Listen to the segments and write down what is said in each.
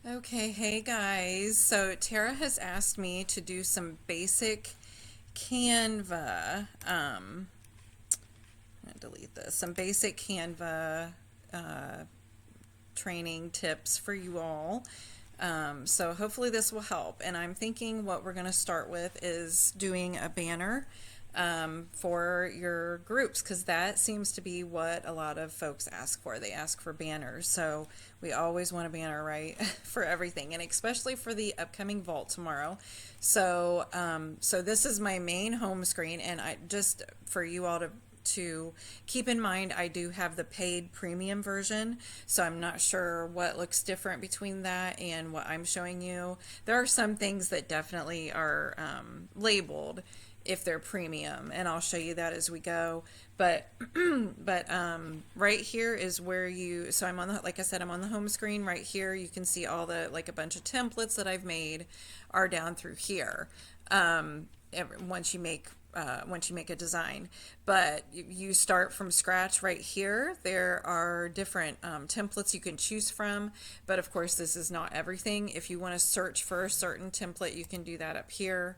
Okay, hey guys. So Tara has asked me to do some basic Canva. I'm gonna delete this. Some basic Canva uh, training tips for you all. So hopefully this will help. And I'm thinking what we're gonna start with is doing a banner for your groups because that seems to be what a lot of folks ask for. They ask for banners. So we always want a banner, right, for everything, and especially for the upcoming vault tomorrow. So this is my main home screen, and I just for you all to keep in mind, I do have the paid premium version, so I'm not sure what looks different between that and what I'm showing you. There are some things that definitely are labeled if they're premium, and I'll show you that as we go. But right here is where you, so I'm on the, like I said, I'm on the home screen right here. You can see all the, like a bunch of templates that I've made are down through here. Once you make a design, but you start from scratch right here. There are different templates you can choose from, but of course this is not everything. If you want to search for a certain template, you can do that up here.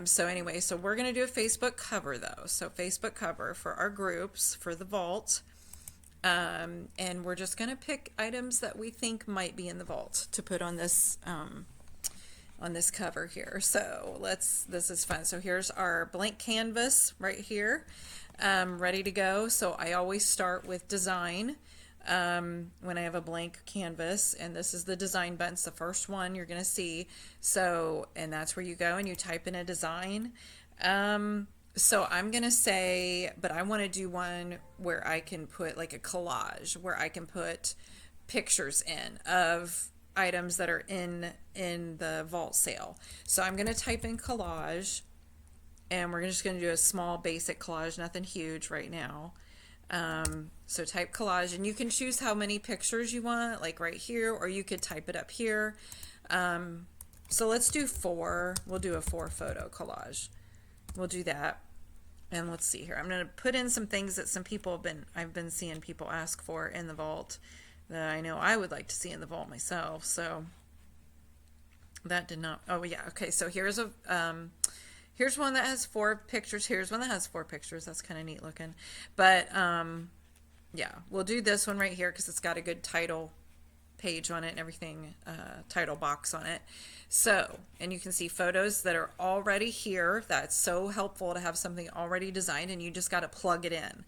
So anyway, so we're going to do a Facebook cover though. So Facebook cover for our groups for the vault. And we're just going to pick items that we think might be in the vault to put on this cover here. So this is fun. So here's our blank canvas right here, ready to go. So I always start with design when I have a blank canvas, and this is the design button. It's the first one you're going to see. So, and that's where you go and you type in a design. So I'm going to say, but I want to do one where I can put like a collage, where I can put pictures in of items that are in the vault sale. So I'm going to type in collage, and we're just going to do a small basic collage, nothing huge right now. So type collage, and you can choose how many pictures you want, like right here, or you could type it up here. So let's do 4. We'll do a 4 photo collage. We'll do that. And let's see here. I'm going to put in some things that I've been seeing people ask for in the vault that I know I would like to see in the vault myself. So that did not, oh yeah, okay. So here's here's one that has 4 pictures. Here's one that has 4 pictures. That's kind of neat looking. But yeah, we'll do this one right here because it's got a good title page on it and everything, title box on it. So, and you can see photos that are already here. That's so helpful to have something already designed, and you just got to plug it in.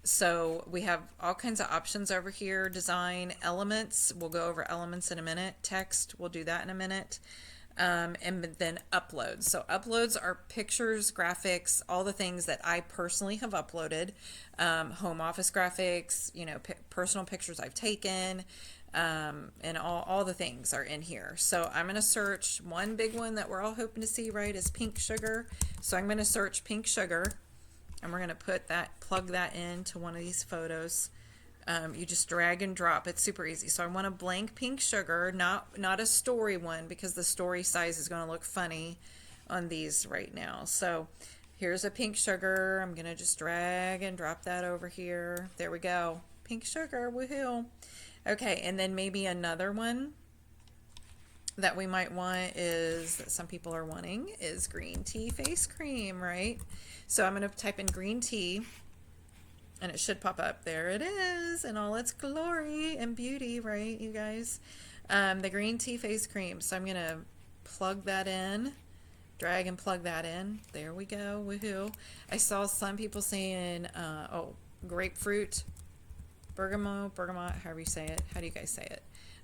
So we have all kinds of options over here. Design, elements, we'll go over elements in a minute. Text, we'll do that in a minute. And then uploads. So uploads are pictures, graphics, all the things that I personally have uploaded. Home office graphics, personal pictures I've taken, and all the things are in here. So I'm going to search, one big one that we're all hoping to see, right, is pink sugar. So I'm going to search pink sugar, and we're going to plug that into one of these photos. You just drag and drop. It's super easy. So I want a blank pink sugar, not a story one, because the story size is going to look funny on these right now. So here's a pink sugar. I'm going to just drag and drop that over here. There we go. Pink sugar, woohoo. Okay, and then maybe another one that we might want is, that some people are wanting, is green tea face cream, right? So I'm going to type in green tea, and it should pop up. There it is in all its glory and beauty, right, you guys? The green tea face cream. So I'm going to plug that in, drag and plug that in. There we go, woohoo. I saw some people saying, grapefruit, bergamot, however you say it. How do you guys say it?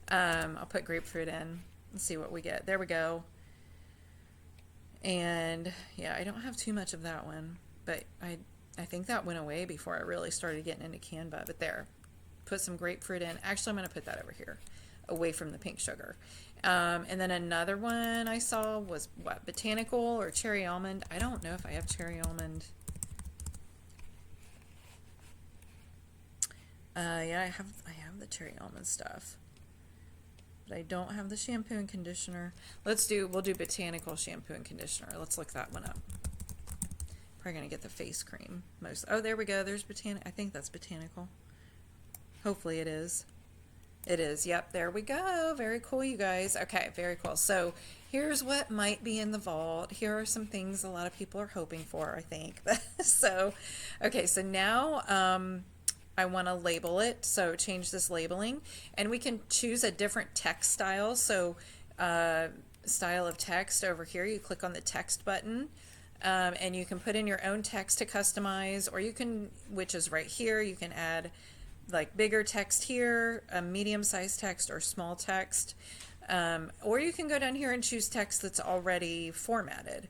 I'll put grapefruit in. Let's see what we get. There we go. And yeah, I don't have too much of that one, but I think that went away before I really started getting into Canva. But there, put some grapefruit in. Actually, I'm going to put that over here, away from the pink sugar. And then another one I saw was what, botanical or cherry almond. I don't know if I have cherry almond. Yeah, I have the cherry almond stuff, but I don't have the shampoo and conditioner. We'll do botanical shampoo and conditioner. Let's look that one up. Probably gonna get the face cream most. Oh, there we go. There's I think that's botanical. Hopefully it is. It is. Yep. There we go. Very cool, you guys. Okay. Very cool. So here's what might be in the vault. Here are some things a lot of people are hoping for, I think. So, okay. So now, I want to label it. So change this labeling, and we can choose a different text style. So, style of text over here, you click on the text button. And you can put in your own text to customize, or you can, which is right here, you can add like bigger text here, a medium-sized text, or small text. Or you can go down here and choose text that's already formatted.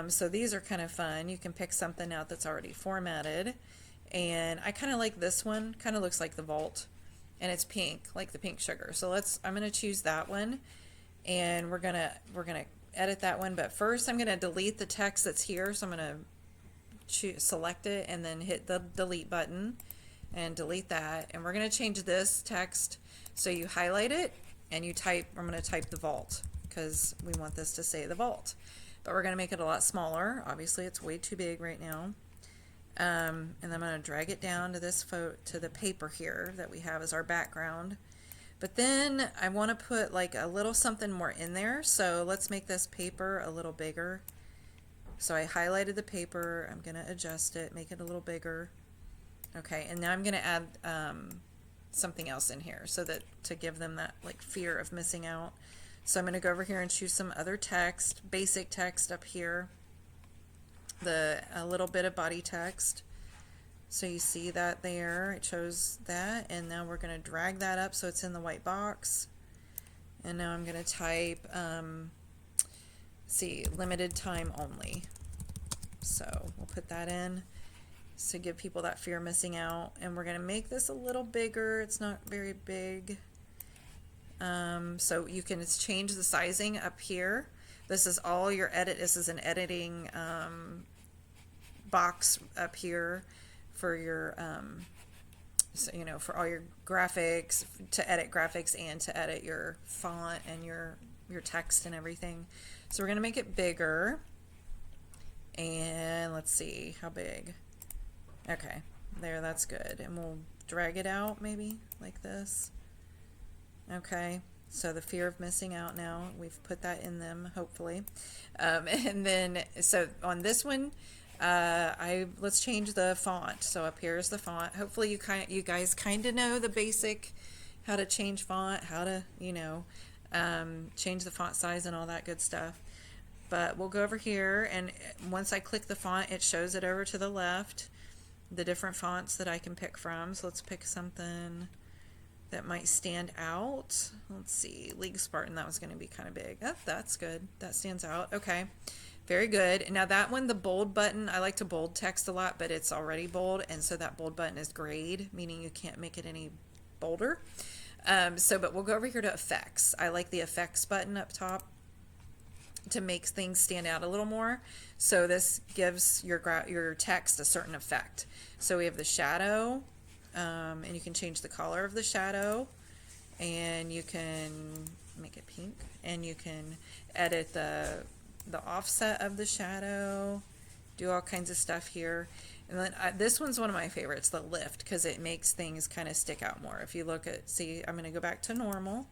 So these are kind of fun. You can pick something out that's already formatted. And I kind of like this one. Kind of looks like the vault. And it's pink, like the pink sugar. So I'm going to choose that one. And we're gonna edit that one. But first I'm going to delete the text that's here. So I'm going to select it and then hit the delete button and delete that. And we're going to change this text. So you highlight it and you type, I'm going to type the vault because we want this to say the vault. But we're going to make it a lot smaller. Obviously it's way too big right now. And I'm going to drag it down to this to the paper here that we have as our background. But then I want to put like a little something more in there. So let's make this paper a little bigger. So I highlighted the paper. I'm going to adjust it, make it a little bigger. Okay, and now I'm going to add something else in here so that to give them that like fear of missing out. So I'm going to go over here and choose some other text, basic text up here, a little bit of body text. So you see that there, it shows that, and now we're going to drag that up so it's in the white box. And now I'm going to type, see, limited time only. So we'll put that in to give people that fear of missing out. And we're going to make this a little bigger. It's not very big. So you can change the sizing up here. This is all your This is an editing box up here for your, so, you know, for all your graphics, to edit graphics and to edit your font and your text and everything. So we're going to make it bigger. And let's see how big. Okay, there, that's good. And we'll drag it out maybe like this. Okay, so the fear of missing out now, we've put that in them, hopefully. And then, so on this one, let's change the font. So up here is the font. Hopefully you guys kind of know the basic, how to change font, how to, you know, change the font size and all that good stuff. But we'll go over here, and once I click the font, it shows it over to the left, the different fonts that I can pick from. So let's pick something that might stand out. Let's see, League Spartan, that was going to be kind of big. Oh, that's good. That stands out. Okay, very good. Now that one, the bold button, I like to bold text a lot, but it's already bold, and so that bold button is grayed, meaning you can't make it any bolder. But we'll go over here to effects. I like the effects button up top to make things stand out a little more. So this gives your text a certain effect. So we have the shadow, and you can change the color of the shadow, and you can make it pink, and you can edit the offset of the shadow, do all kinds of stuff here. And then this one's one of my favorites, the lift, because it makes things kind of stick out more. If you look at, see, I'm going to go back to normal,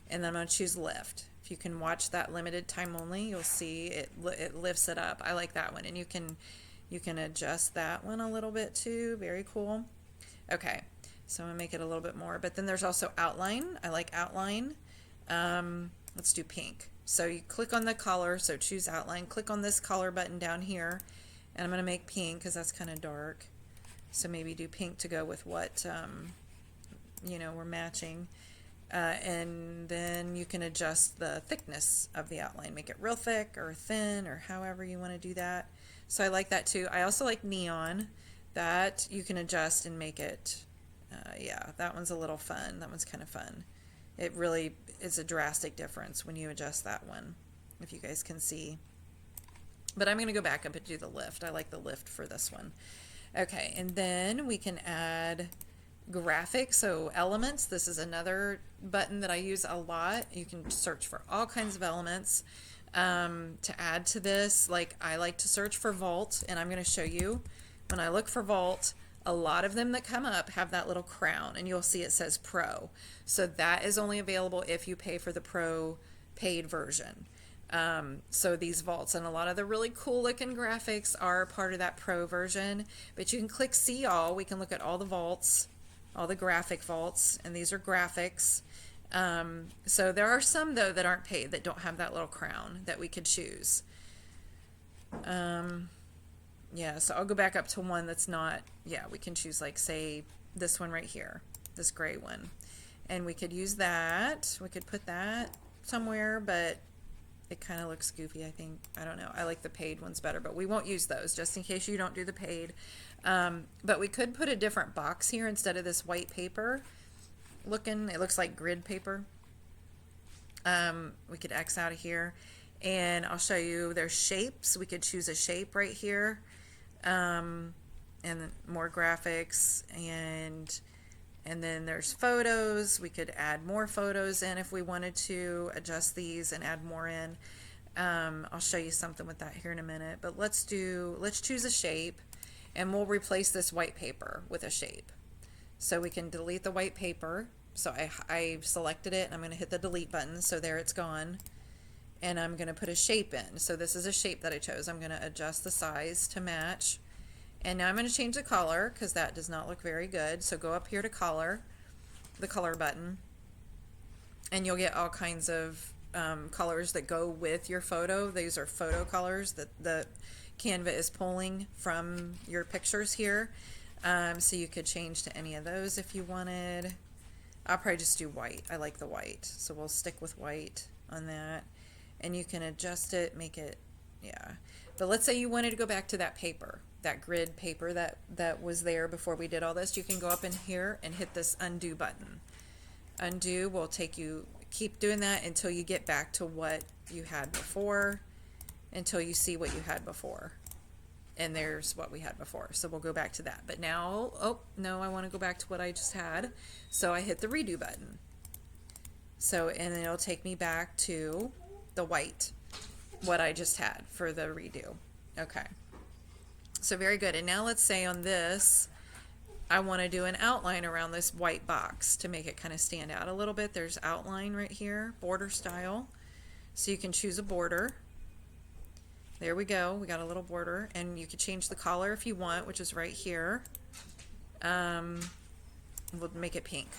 and then I'm going to choose lift. If you can watch that limited time only, you'll see it lifts it up. I like that one, and you can adjust that one a little bit too. Very cool. Okay, so I'm gonna make it a little bit more, but then there's also outline. I like outline. Let's do pink. So you click on the color, so choose outline, click on this color button down here, and I'm gonna make pink because that's kind of dark. So maybe do pink to go with what, you know, we're matching. And then you can adjust the thickness of the outline, make it real thick or thin or however you want to do that. So I like that too. I also like neon, that you can adjust and make it, yeah, that one's a little fun. That one's kind of fun. It really is a drastic difference when you adjust that one, if you guys can see. But I'm going to go back up and do the lift. I like the lift for this one. Okay, and then we can add graphics, so elements. This is another button that I use a lot. You can search for all kinds of elements to add to this. Like I like to search for vault, and I'm going to show you when I look for vault, A lot of them that come up have that little crown, and you'll see it says Pro. So that is only available if you pay for the Pro paid version. So these vaults and a lot of the really cool looking graphics are part of that Pro version, but you can click see all. We can look at all the vaults, all the graphic vaults, and these are graphics. So there are some though that aren't paid that don't have that little crown that we could choose. Yeah, so I'll go back up to one that's not, yeah, we can choose like say this one right here, this gray one, and we could use that. We could put that somewhere, but it kind of looks goofy, I think. I don't know. I like the paid ones better, but we won't use those just in case you don't do the paid. But we could put a different box here instead of this white paper looking. It looks like grid paper. We could X out of here, and I'll show you there's shapes. We could choose a shape right here, and more graphics, and then there's photos. We could add more photos in if we wanted to, adjust these and add more in. I'll show you something with that here in a minute, but let's choose a shape, and we'll replace this white paper with a shape. So we can delete the white paper. So I've selected it, and I'm going to hit the delete button. So there it's gone. And I'm going to put a shape in. So this is a shape that I chose. I'm going to adjust the size to match. And now I'm going to change the color because that does not look very good. So go up here to color, the color button, and you'll get all kinds of colors that go with your photo. These are photo colors that the Canva is pulling from your pictures here. So you could change to any of those if you wanted. I'll probably just do white. I like the white. So we'll stick with white on that. And you can adjust it, make it, yeah. But let's say you wanted to go back to that paper, that grid paper that was there before we did all this. You can go up in here and hit this undo button. Undo will take you, keep doing that until you get back to what you had before, until you see what you had before. And there's what we had before. So we'll go back to that. But now, oh, no, I want to go back to what I just had. So I hit the redo button. So, and then it'll take me back to the white, what I just had for the redo. Okay. So very good. And now let's say on this, I want to do an outline around this white box to make it kind of stand out a little bit. There's outline right here, border style. So you can choose a border. There we go. We got a little border, and you could change the color if you want, which is right here. We'll make it pink.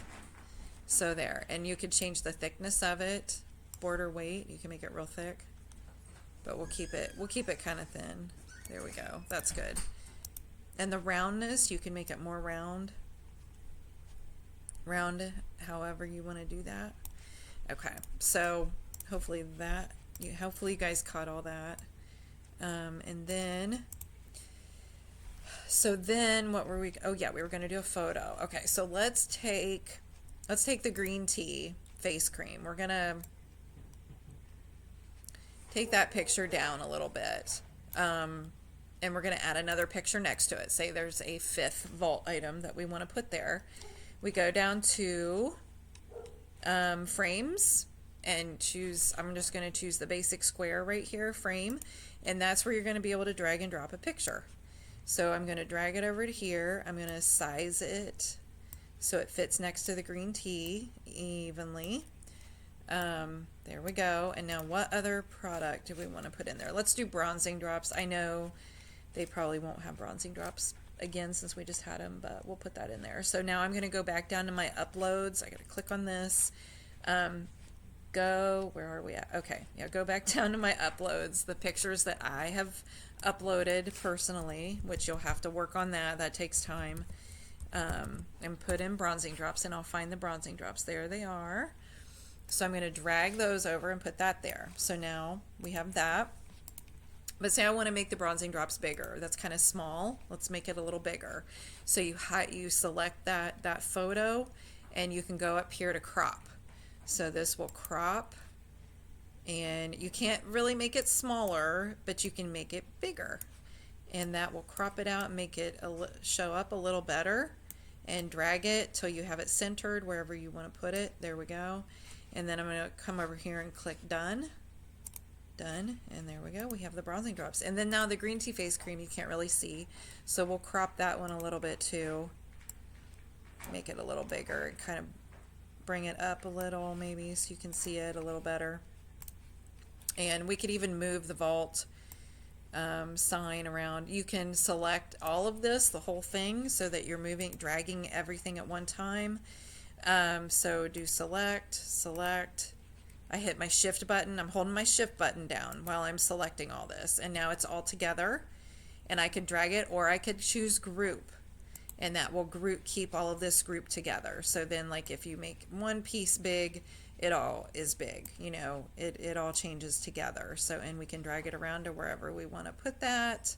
So there, and you could change the thickness of it, border weight. You can make it real thick, but we'll keep it kind of thin. There we go. That's good. And the roundness, you can make it more round, however you want to do that. Okay, so hopefully you guys caught all that. And then, so then what were we, oh yeah, we were going to do a photo. Okay, so let's take the green tea face cream. We're going to take that picture down a little bit. And we're going to add another picture next to it. Say there's a 5th vault item that we want to put there. We go down to frames and choose, I'm just going to choose the basic square right here, frame, and that's where you're going to be able to drag and drop a picture. So I'm going to drag it over to here. I'm going to size it so it fits next to the green tea evenly. There we go. And now what other product do we want to put in there? Let's do bronzing drops. I know they probably won't have bronzing drops again since we just had them, but we'll put that in there. So now I'm going to go back down to my uploads. I got to click on this. Where are we at? Okay, yeah, go back down to my uploads, the pictures that I have uploaded personally, which you'll have to work on that takes time, and put in bronzing drops, and I'll find the bronzing drops. There they are. So I'm going to drag those over and put that there. So now we have that. But say I want to make the bronzing drops bigger. That's kind of small. Let's make it a little bigger. So you select that photo, and you can go up here to crop. So this will crop, and you can't really make it smaller, but you can make it bigger. And that will crop it out and make it show up a little better, and drag it till you have it centered wherever you want to put it. There we go. And then I'm going to come over here and click done. Done. And there we go. We have the bronzing drops. And then now the green tea face cream you can't really see. So we'll crop that one a little bit too. Make it a little bigger and kind of bring it up a little maybe so you can see it a little better. And we could even move the vault sign around. You can select all of this, the whole thing, so that you're dragging everything at one time. So do select. I hit my shift button. I'm holding my shift button down while I'm selecting all this. And now it's all together. And I could drag it, or I could choose group. And that will keep all of this group together. So then, like, if you make one piece big, it all is big. You know, it all changes together. So, and we can drag it around to wherever we want to put that,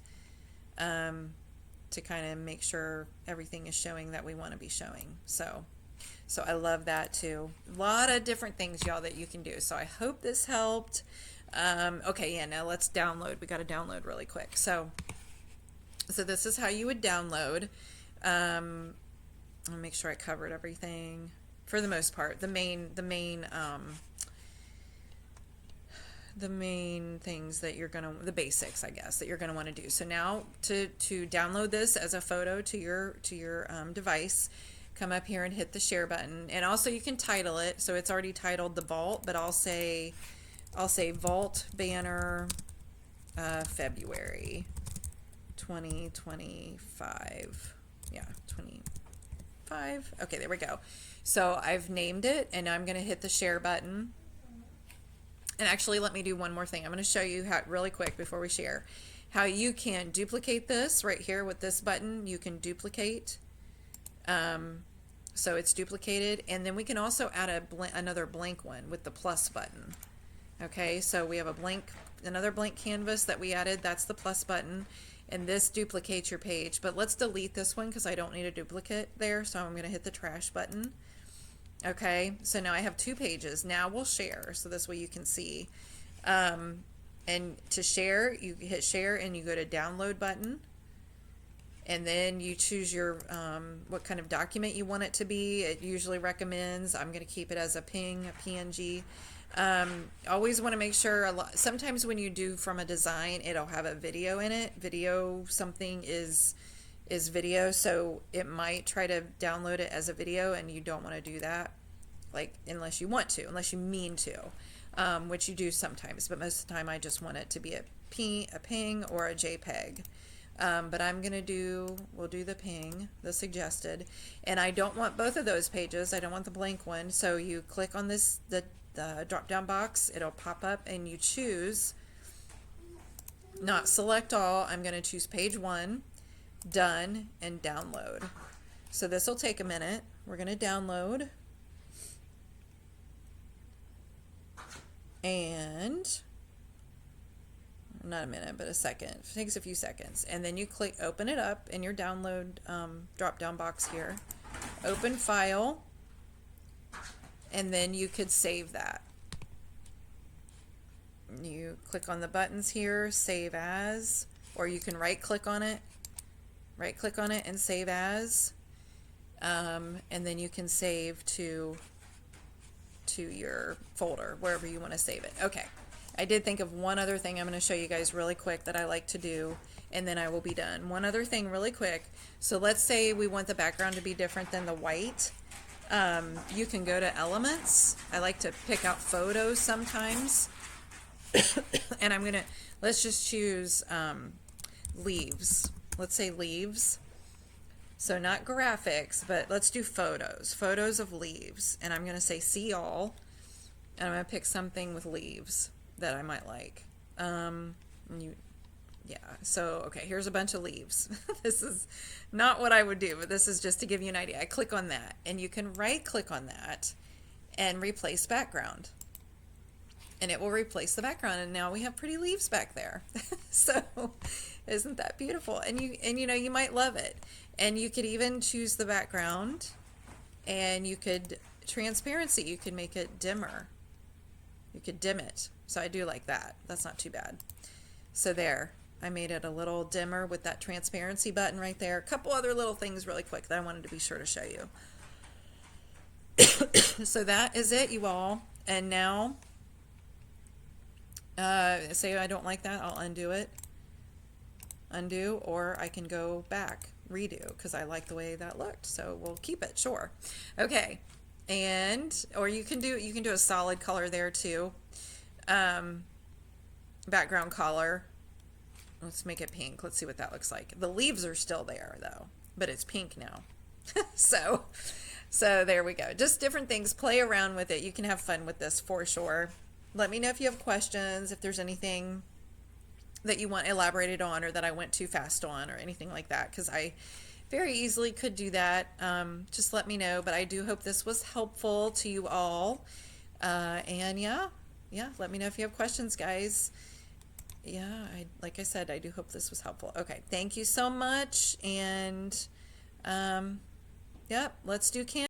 to kind of make sure everything is showing that we want to be showing. So I love that too. A lot of different things, y'all, that you can do. So I hope this helped. Okay, yeah, now let's download. We got to download really quick. So this is how you would download. I'll make sure I covered everything for the most part. The main things that you're gonna, the basics, I guess, that you're gonna want to do. So now to download this as a photo to your device, come up here and hit the share button. And also you can title it. So it's already titled The Vault, but I'll say Vault Banner February 2025. Yeah, 25. Okay, there we go. So I've named it, and I'm going to hit the share button. And actually, let me do one more thing. I'm going to show you how, really quick before we share, how you can duplicate this right here with this button. You can duplicate. So it's duplicated, and then we can also add another blank one with the plus button. Okay, so we have another blank canvas that we added. That's the plus button, and this duplicates your page. But let's delete this one because I don't need a duplicate there. So I'm going to hit the trash button. Okay, so now I have 2 pages. Now we'll share, so this way you can see. And to share, you hit share and you go to download button. And then you choose your what kind of document you want it to be. It usually recommends, I'm going to keep it as a PNG. Always want to make sure, sometimes when you do from a design, it'll have a video in it. Something is video, so it might try to download it as a video, and you don't want to do that, like, unless you mean to, which you do sometimes, but most of the time I just want it to be a ping or a JPEG. But we'll do the ping, the suggested, and I don't want both of those pages. I don't want the blank one. So you click on the drop down box, it'll pop up, and you choose not select all. I'm going to choose page 1, done, and download. So this will take a minute. We're going to download, and not a minute, but a second. It takes a few seconds. And then you click open it up in your download drop down box here. Open file, and then you could save that. You click on the buttons here, save as, or you can right click on it and save as, and then you can save to your folder, wherever you want to save it. Okay. I did think of one other thing I'm going to show you guys really quick that I like to do, and then I will be done. One other thing really quick. So let's say we want the background to be different than the white. You can go to elements. I like to pick out photos sometimes. And let's just choose leaves. Let's say leaves. So not graphics, but let's do photos of leaves. And I'm going to say see all, and I'm going to pick something with leaves that I might like. So okay, here's a bunch of leaves. This is not what I would do, but this is just to give you an idea. I click on that, and you can right click on that and replace background, and it will replace the background, and now we have pretty leaves back there. So isn't that beautiful? And you might love it. And you could even choose the background, and you could transparency, you could make it dimmer. You could dim it. So I do like that. That's not too bad. So there, I made it a little dimmer with that transparency button right there. A couple other little things really quick that I wanted to be sure to show you. So that is it, you all. And now Say I don't like that, I'll undo it. Undo, or I can go back, redo, because I like the way that looked. So we'll keep it, sure. Okay. And, or you can do a solid color there too. Background color. Let's make it pink. Let's see what that looks like. The leaves are still there though, but it's pink now. So there we go. Just different things. Play around with it. You can have fun with this for sure. Let me know if you have questions, if there's anything that you want elaborated on, or that I went too fast on, or anything like that, because I very easily could do that. Just let me know. But I do hope this was helpful to you all. And yeah, let me know if you have questions, guys. Yeah, like I said, I do hope this was helpful. Okay, thank you so much. And yep, let's do Canva.